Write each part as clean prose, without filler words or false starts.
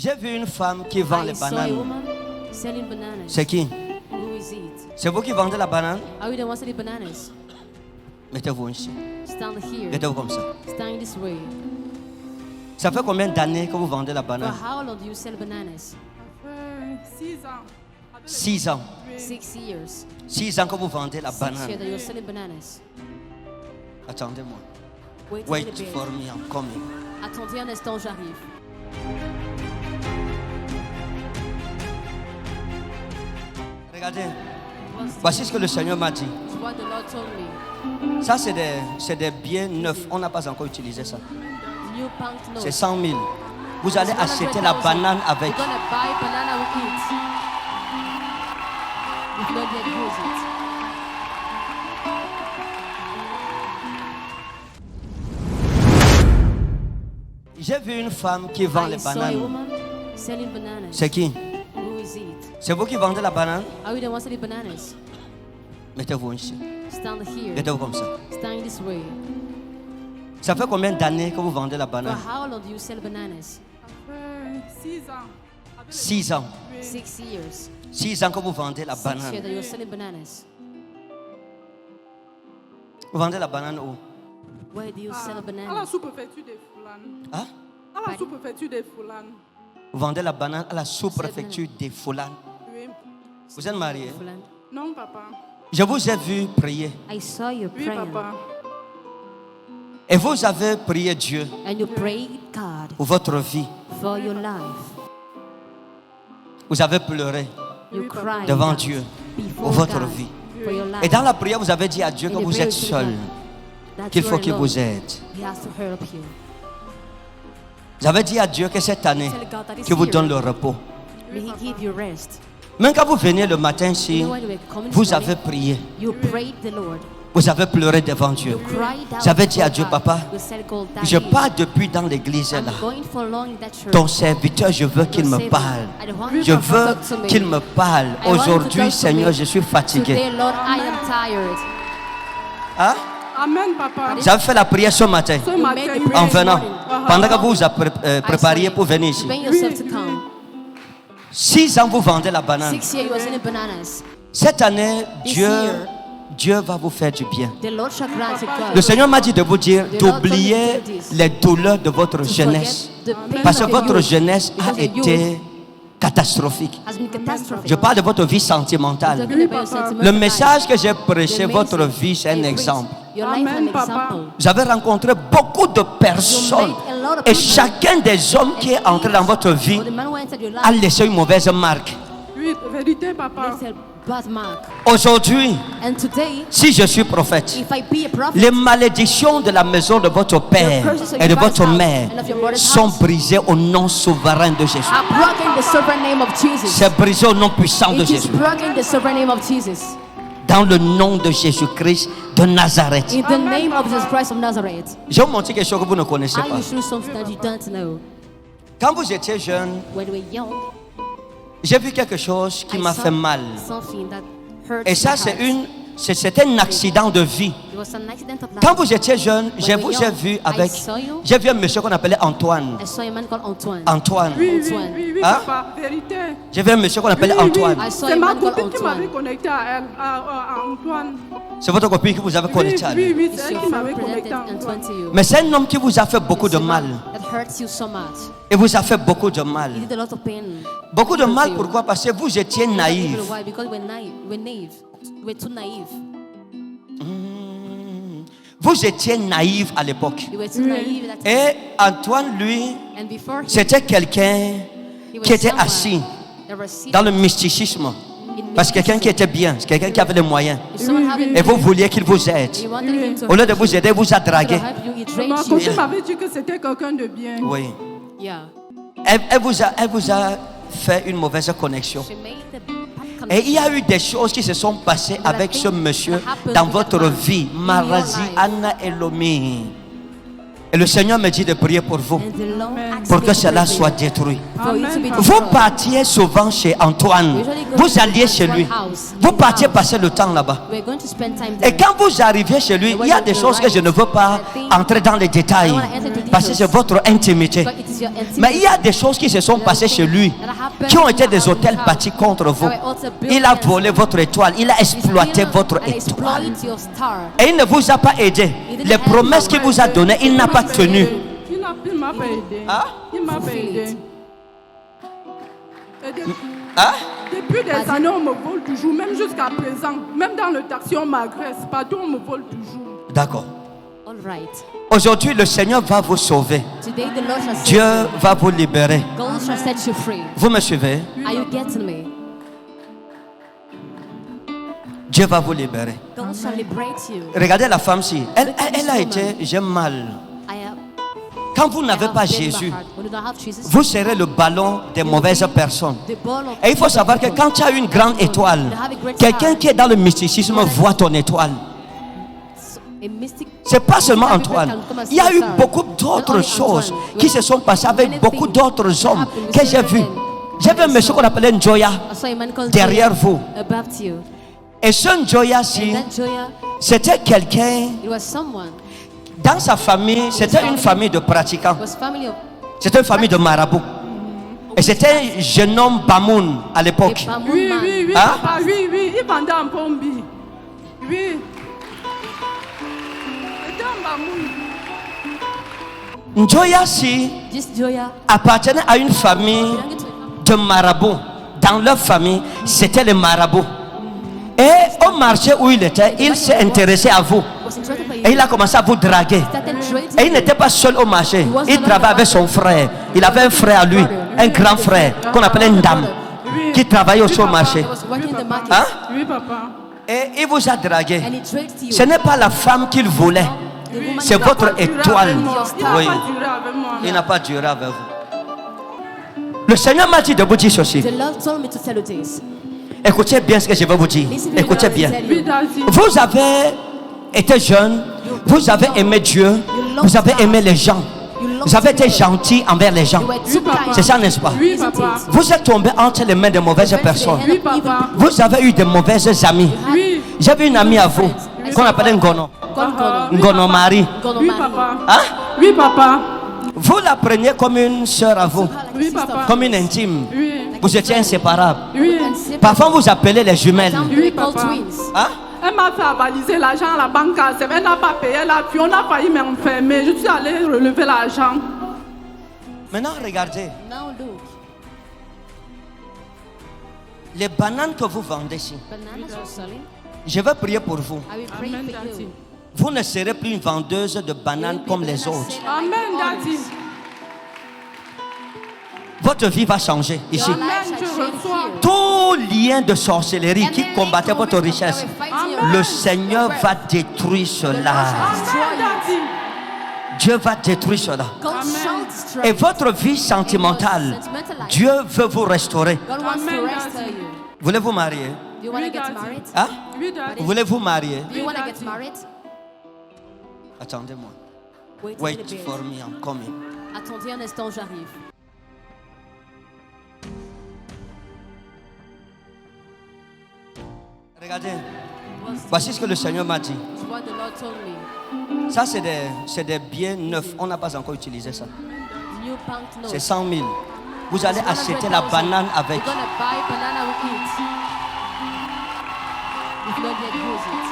J'ai vu une femme qui vend les bananes. C'est qui? C'est vous qui vendez la banane? Are you the ones selling bananas? Mettez-vous ici. Stand here. Mettez-vous comme ça. Stand this way. Ça fait combien d'années que vous vendez la For banane? how long do you sell bananas? 6 ans. 6 ans. 6 years. 6 ans que vous vendez la 6 years banane. that you're selling bananas. Attendez-moi. Wait, a Wait little bit. for me, I'm coming. Attendez un instant, j'arrive. Regardez. Voici ce que le Seigneur m'a dit. It's what the Lord told me. Ça, c'est des billets neufs. On n'a pas encore utilisé ça. New banknotes. C'est 100 000. Vous allez acheter la banane avec. You're gonna buy banana with it. If not yet use it. J'ai vu une femme qui vend I les saw a bananes. woman selling bananas. C'est qui? Who is it? C'est vous qui vendez la banane? Are you the ones selling bananas? Mettez-vous ici. Stand here. Mettez-vous comme ça. Stand this way. Ça fait combien d'années que vous vendez la For banane? how long do you sell bananas? 6 ans. 6 ans. 6 years. 6 ans que vous vendez la 6 years banane. that you're selling bananas. Vous vendez la banane où? Where do you sell À la bananas? sous-préfecture des Foulanes. Hein? À la sous-préfecture des Foulanes. Vous vendez la banane à la sous-préfecture des Foulanes. Oui. Vous êtes marié? Non, papa. Je vous ai vu prier. I saw you Oui, praying. papa. Et vous avez prié Dieu And you prayed God pour votre vie. for your life. Vous avez pleuré You cried devant out Dieu before pour votre God vie. for your life. Et dans la prière, vous avez dit à Dieu In que the vous prayer, êtes you seul, said that qu'il you faut are qu'il alone. vous aide. He has to help you. Vous avez dit à Dieu que cette année, Tell God that this qu'il vous year, donne le repos. may He give you rest. Même quand vous venez le matin ici, You know when you were coming vous this avez morning, prié. you prayed the Lord. Vous avez pleuré devant Dieu. You cried out Vous avez dit à before Dieu, God. Papa, You said, God, je Daddy, pars depuis dans l'église I'm là. going for long in that church. Ton serviteur, je veux qu'il me parle. I don't want Je you to veux talk to me. qu'il me parle. I want you to talk Aujourd'hui, to Seigneur, me. je suis fatigué. Today, Lord, I am tired. Hein? Amen, papa. Vous avez fait la prière ce matin, Ce You matin, made the oui. prayer en this venant, morning. pendant que vous vous prépariez pour venir ici. Prepare yourself to come. 6 ans, vous vendez la banane. 6 years you are selling bananas. Cette année, This Dieu year, Dieu va vous faire du bien. the Lord shall grant you Le God. Seigneur m'a dit de vous dire The Lord told me d'oublier to do this. les douleurs de votre To jeunesse. forget the pain Parce que of votre your youth, jeunesse a because your youth été catastrophique. has been catastrophic. Je parle de votre vie sentimentale. Talking about your sentimental Le life. message que j'ai The prêché, votre message vie, c'est un I preach, exemple. Your life Amen, an papa. example. Vous avez rencontré beaucoup de personnes. You made a lot of Et people. chacun des hommes qui est entré dans votre vie Or the man who entered your a life laissé une mauvaise marque. Oui, vérité, papa. makes a bad mark. Aujourd'hui, And today, si je suis prophète, if I be a prophet, les malédictions de la maison de votre père et de votre mère sont brisées au nom souverain de Jésus. are broken in the sovereign name of Jesus. C'est brisé au nom puissant de It is Jésus. broken in the sovereign name of Jesus. Dans le nom de Jésus-Christ de Nazareth. In the name of Jesus Christ of Nazareth. Je vais vous montrer quelque chose que vous ne connaissez I pas. will show you something that you don't know. Quand vous étiez jeune, When we were young, j'ai vu quelque chose qui I m'a saw fait mal. something that hurt Et ça, my heart. c'est un accident de vie. It was an accident of life. Quand vous étiez jeune, je When we vous were ai young, vu I avec. saw you. J'ai vu un monsieur qu'on appelait Antoine. I saw a man called Antoine. Antoine. Oui, oui, Antoine. oui, oui, Hein? papa. Vérité. J'ai vu un monsieur qu'on appelait Oui, oui. Antoine. I saw C'est a ma man called copine qui m'avait Antoine. connecté à elle, à Antoine. C'est votre copine que vous avez Oui, connecté à lui. oui, oui, It's c'est elle your qui friend m'avait connecté presented à Antoine Antoine. to you. Mais c'est un homme qui vous a fait beaucoup de It's a mal. man that hurts you so much. Et vous a fait beaucoup de mal. He did a lot of pain. Beaucoup de Hurt mal, you. pourquoi? Parce que vous étiez naïf. Why? Because we're naive. We're naive. We're too naive. Vous étiez naïf à l'époque. We were too naive at that time. Et Antoine, lui, And before him, c'était quelqu'un he was qui était someone assis that was seated dans le mysticisme. in Parce que quelqu'un qui était bien, c'est quelqu'un qui avait les moyens. If someone having Et vous vouliez qu'il vous aide. you wanted him to Au lieu de vous aider, vous a to dragué. help you, he Ma drained you. copine m'avait dit que c'était quelqu'un de bien. Oui. Yeah. Elle vous a fait une mauvaise connexion. She made the bad Et il y connection. a eu des choses qui se sont passées avec ce monsieur dans votre vie. Marazi Anna Elomi. Et le Seigneur me dit de prier pour vous, And the Lord asked pour me que to cela pray for soit you, détruit. for you to be Vous destroyed. partiez souvent chez Antoine. Vous alliez chez lui. Vous partiez passer le temps là-bas. We're going to spend time Et there. quand vous arriviez chez lui, il y a des choses que je ne veux pas entrer dans les I détails. don't want to enter into Parce que c'est votre intimité. But it is your intimacy. Mais il y a des choses qui se sont passées chez lui, qui ont été des hôtels bâtis contre vous. Il a volé votre étoile, il a exploité votre And étoile. exploit your star. Et il ne vous a pas aidé. Les promesses qu'il vous a données, il n'a pas tenu. Il m'a pas aidé. Hein? Il m'a pas aidé. Et Hein? depuis des années, on me vole toujours, même jusqu'à présent. Même dans le taxi, on m'agresse. Partout, on me vole toujours. D'accord. All right. Aujourd'hui, le Seigneur va vous sauver. Today the Lord shall Dieu save you. va vous libérer. God shall set you free. Vous me suivez? Are you getting me? Dieu va vous libérer. God shall liberate you. Regardez la femme-ci. Elle a été, j'ai mal. I have, Quand vous I n'avez have pas been my Jésus, heart. When you don't have Jesus, vous serez le ballon des mauvaises personnes. the ball of Et il faut savoir que quand tu as une grande étoile, quelqu'un qui est dans le mysticisme voit ton étoile. a mystic. C'est pas seulement Antoine. Il y a eu beaucoup d'autres choses qui se sont passées avec beaucoup d'autres hommes que j'ai vus. J'ai vu un monsieur qu'on appelait Njoya I saw a man called derrière Joya vous. above you. Et ce Njoya-ci, And that Joya, c'était quelqu'un, it was someone. dans sa famille, c'était une famille de pratiquants. It was family of C'était une famille de marabouts. Et c'était un jeune homme Bamoun à l'époque. a Bamoun Oui, man. oui, oui, Hein? papa, oui, oui. Il vendait en pombi. Oui. C'était un bamoun. Njoya-ci This Joya appartenait à une famille belonged to a family. de marabouts. Dans leur famille, c'était les marabouts. Et au marché où il était, il s'est intéressé à vous. Was interested by Et you. il a commencé à vous draguer. Started trading. Et il n'était pas seul au marché. Il travaillait avec son frère. Il avait un frère à lui, un grand frère, qu'on appelait Ndam, Oui. qui travaillait aussi au marché. He was working in the market. Hein? Oui, papa. Et il vous a dragué. And he traded to you. Ce n'est pas la femme qu'il voulait. The woman C'est you votre got. étoile. Il n'a Oui. pas duré avec moi. Il n'a pas duré avec vous. Le Seigneur m'a dit de vous dire ceci. The Lord told me to tell you this. Écoutez bien ce que je vais vous dire. Listen to me Écoutez what I bien. tell Oui, you. Daddy. Vous avez été jeune, vous avez aimé Dieu, vous avez aimé les gens, vous avez été gentil envers les gens. You were Oui, too papa. kind. C'est ça, n'est-ce pas? Oui, Isn't papa. it? Vous êtes tombé entre les mains de mauvaises personnes. Oui, papa. Vous avez eu de mauvaises amies. Oui. J'avais une amie à vous qu'on appelait Ngono. God, Ngono Marie. God Oui, Almighty. papa. Hein? Oui, papa. Vous la preniez comme une sœur à vous, Oui, papa. comme une intime. Oui. Vous étiez inséparables. Oui. Parfois, vous appelez les jumelles. Some Oui, people papa. twins. Hein? Elle m'a fait avaliser l'argent à la banque. Elle n'a pas payé la fille. On a failli m'enfermer. Je suis allée relever l'argent. Maintenant, regardez. Now look, Les bananes que vous vendez ici, bananas you're selling. je vais prier pour vous. I will pray Amen, for Daddy. you. Vous ne serez plus une vendeuse de bananes comme les autres. Amen, Daddy. Votre vie va changer ici. Your life Amen, shall je change reçois. here. Tout lien de sorcellerie qui combattait votre richesse, Amen. le Seigneur va détruire cela. Amen, Daddy. Dieu va détruire cela. God shall destroy Et it. votre vie sentimentale, Dieu veut vous restaurer. God wants to Amen, restore Daddy. you. Voulez-vous marier? Do you want to Oui, get Daddy. married? Hein? Oui, Daddy. Voulez-vous marier? Do you want to Daddy. get married? Attendez-moi. Wait a Wait little bit. for me, I'm coming. Attendez un instant, j'arrive. Regardez, voici ce que le Seigneur m'a dit. It's what the Lord told me. Ça, c'est des biens neufs. On n'a pas encore utilisé ça. New banknote. C'est 100 000. Vous allez acheter la banane avec. You're gonna buy banana with it. If not yet use it.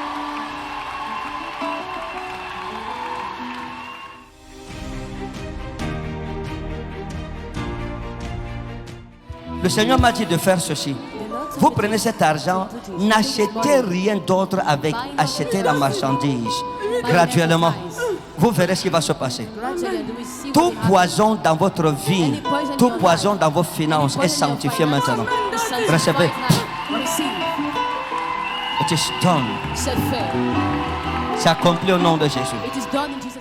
Le Seigneur m'a dit de faire ceci. The Lord told Vous me prenez cet argent, n'achetez rien d'autre avec, achetez la marchandise. Graduellement, vous verrez ce qui va se passer. gradually we see Tout what will happen. poison dans votre vie, tout poison dans vos finances est sanctifié maintenant. Sanctified Recevez. now. Receive. It is done. C'est fait. C'est accompli au nom de Jésus. It is done in Jesus'